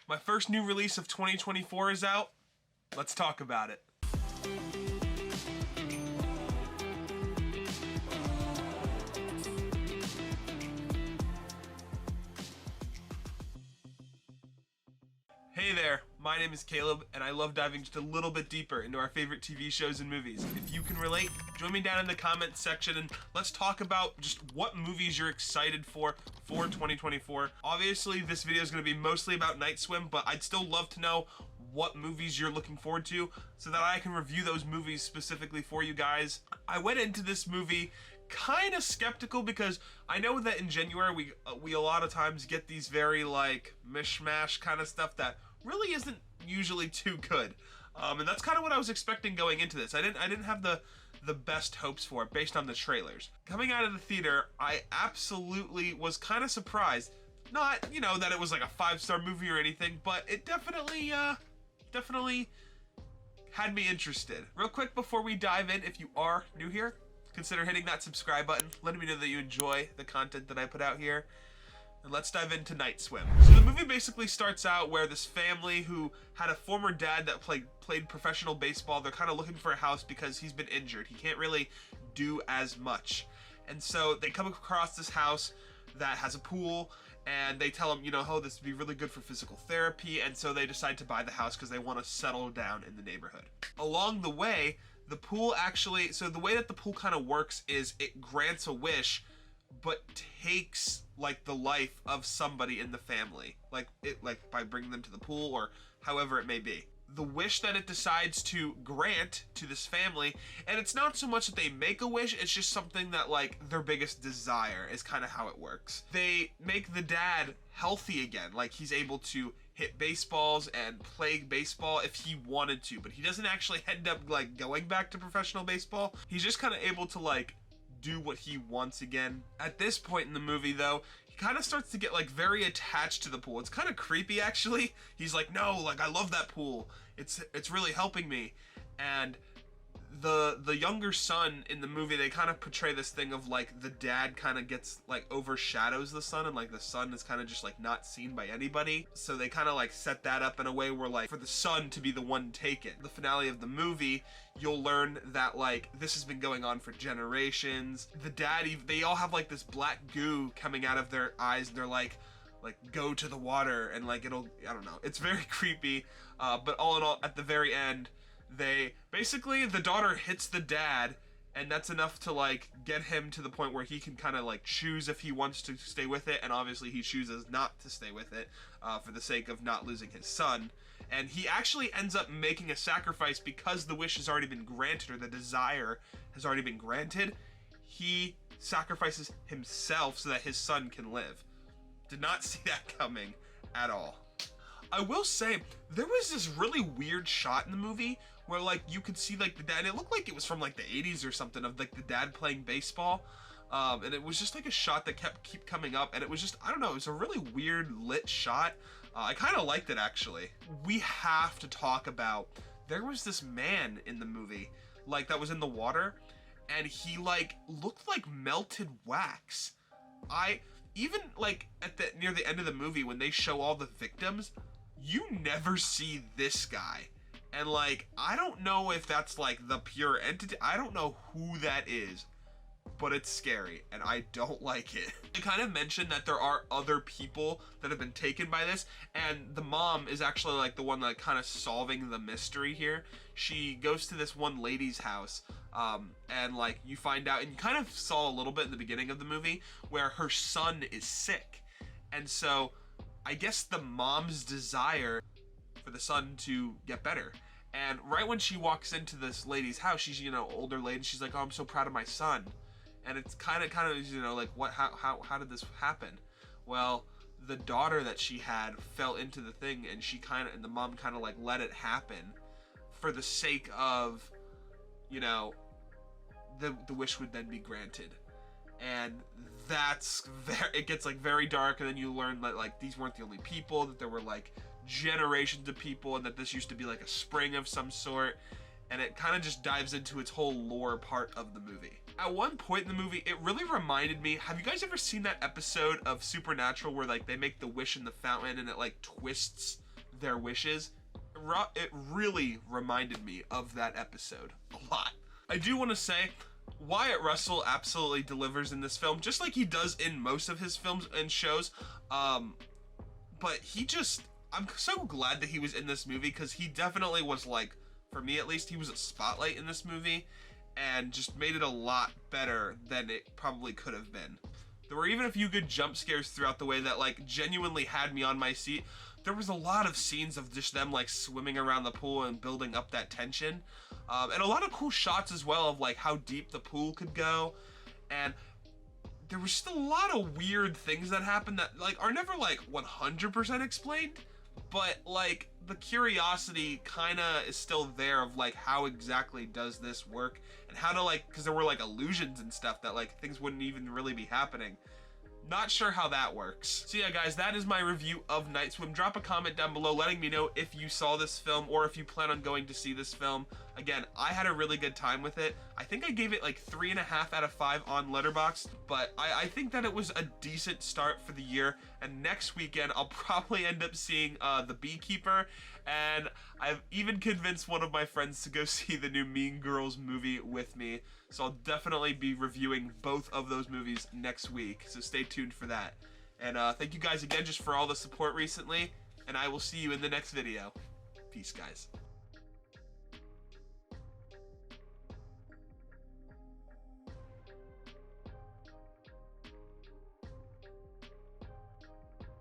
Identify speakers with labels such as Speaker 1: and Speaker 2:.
Speaker 1: My first new release of 2024 is out. Let's talk about it. Hey there, my name is Caleb, and I love diving just a little bit deeper into our favorite TV shows and movies. If you can relate, join me down in the comments section and let's talk about just what movies you're excited for 2024. Obviously, this video is going to be mostly about Nightswim, but I'd still love to know what movies you're looking forward to so that I can review those movies specifically for you guys. I went into this movie kind of skeptical because I know that in January we a lot of times get these very like mishmash kind of stuff that really isn't usually too good, and that's kind of what I was expecting going into this. I didn't have the best hopes for it based on the trailers. Coming out of the theater, I absolutely was kind of surprised. Not, you know, that it was like a 5-star movie or anything, but it definitely had me interested. Real quick before we dive in, if you are new here, consider hitting that subscribe button, letting me know that you enjoy the content that I put out here. And let's dive into Nightswim. So the movie basically starts out where this family who had a former dad that played professional baseball, they're kind of looking for a house because he's been injured. He can't really do as much. And so they come across this house that has a pool, and they tell him, you know, oh, this would be really good for physical therapy, and so they decide to buy the house because they want to settle down in the neighborhood. Along the way, the pool actually, so the way that the pool kind of works is it grants a wish, but takes like the life of somebody in the family, like by bringing them to the pool or however it may be. The wish that it decides to grant to this family, and it's not so much that they make a wish, it's just something that like their biggest desire is kind of how it works. They make the dad healthy again, like he's able to hit baseballs and play baseball if he wanted to, but he doesn't actually end up like going back to professional baseball. He's just kind of able to like do what he wants again. At this point in the movie though, he kind of starts to get like very attached to the pool. It's kind of creepy actually. He's like, no, like I love that pool. It's really helping me. And the younger son in the movie, they kind of portray this thing of like the dad kind of gets like overshadows the son, and like the son is kind of just like not seen by anybody. So they kind of like set that up in a way where like for the son to be the one taken. The finale of the movie, you'll learn that like this has been going on for generations. The dad, they all have like this black goo coming out of their eyes, and they're like go to the water, and like it'll, I don't know, it's very creepy. But all in all, at the very end, they basically, the daughter hits the dad, and that's enough to like get him to the point where he can kind of like choose if he wants to stay with it, and obviously he chooses not to stay with it for the sake of not losing his son. And he actually ends up making a sacrifice because the wish has already been granted, or the desire has already been granted. He sacrifices himself so that his son can live. Did not see that coming at all. I will say, there was this really weird shot in the movie where like you could see like the dad, and it looked like it was from like the 80s or something, of like the dad playing baseball. And it was just like a shot that keep coming up, and it was just, I don't know, it was a really weird lit shot. I kind of liked it actually. We have to talk about, there was this man in the movie like that was in the water, and he like looked like melted wax. Even like at the near the end of the movie when they show all the victims, you never see this guy. And like, I don't know if that's like the pure entity. I don't know who that is, but it's scary and I don't like it. They kind of mentioned that there are other people that have been taken by this, and the mom is actually like the one like kind of solving the mystery here. She goes to this one lady's house, and like you find out, and you kind of saw a little bit in the beginning of the movie where her son is sick, and so I guess the mom's desire for the son to get better. And right when she walks into this lady's house, she's, you know, older lady, she's like, oh, I'm so proud of my son. And it's kind of, you know, like, what, how did this happen? Well, the daughter that she had fell into the thing, and and the mom kind of like let it happen for the sake of, you know, the wish would then be granted. And that's it gets like very dark, and then you learn that like these weren't the only people, that there were like generations of people, and that this used to be like a spring of some sort, and it kind of just dives into its whole lore part of the movie. At one point in the movie, it really reminded me, have you guys ever seen that episode of Supernatural where like they make the wish in the fountain and it like twists their wishes, it really reminded me of that episode a lot. I do want to say, Wyatt Russell absolutely delivers in this film, just like he does in most of his films and shows. But I'm so glad that he was in this movie, because he definitely was, like, for me at least, he was a spotlight in this movie and just made it a lot better than it probably could have been. There were even a few good jump scares throughout the way that, like, genuinely had me on my seat. There was a lot of scenes of just them, like, swimming around the pool and building up that tension. And a lot of cool shots as well of, like, how deep the pool could go. And there was just a lot of weird things that happened that, like, are never, like, 100% explained. But, like, the curiosity kind of is still there of, like, how exactly does this work, and how to, like, because there were, like, illusions and stuff that, like, things wouldn't even really be happening. Not sure how that works. So yeah, guys, that is my review of Nightswim. Drop a comment down below letting me know if you saw this film or if you plan on going to see this film. Again, I had a really good time with it. I think I gave it like 3.5 out of 5 on Letterboxd, but I think that it was a decent start for the year. And next weekend, I'll probably end up seeing The Beekeeper, and I've even convinced one of my friends to go see the new Mean Girls movie with me. So I'll definitely be reviewing both of those movies next week, so stay tuned for that. And thank you guys again just for all the support recently, and I will see you in the next video. Peace, guys.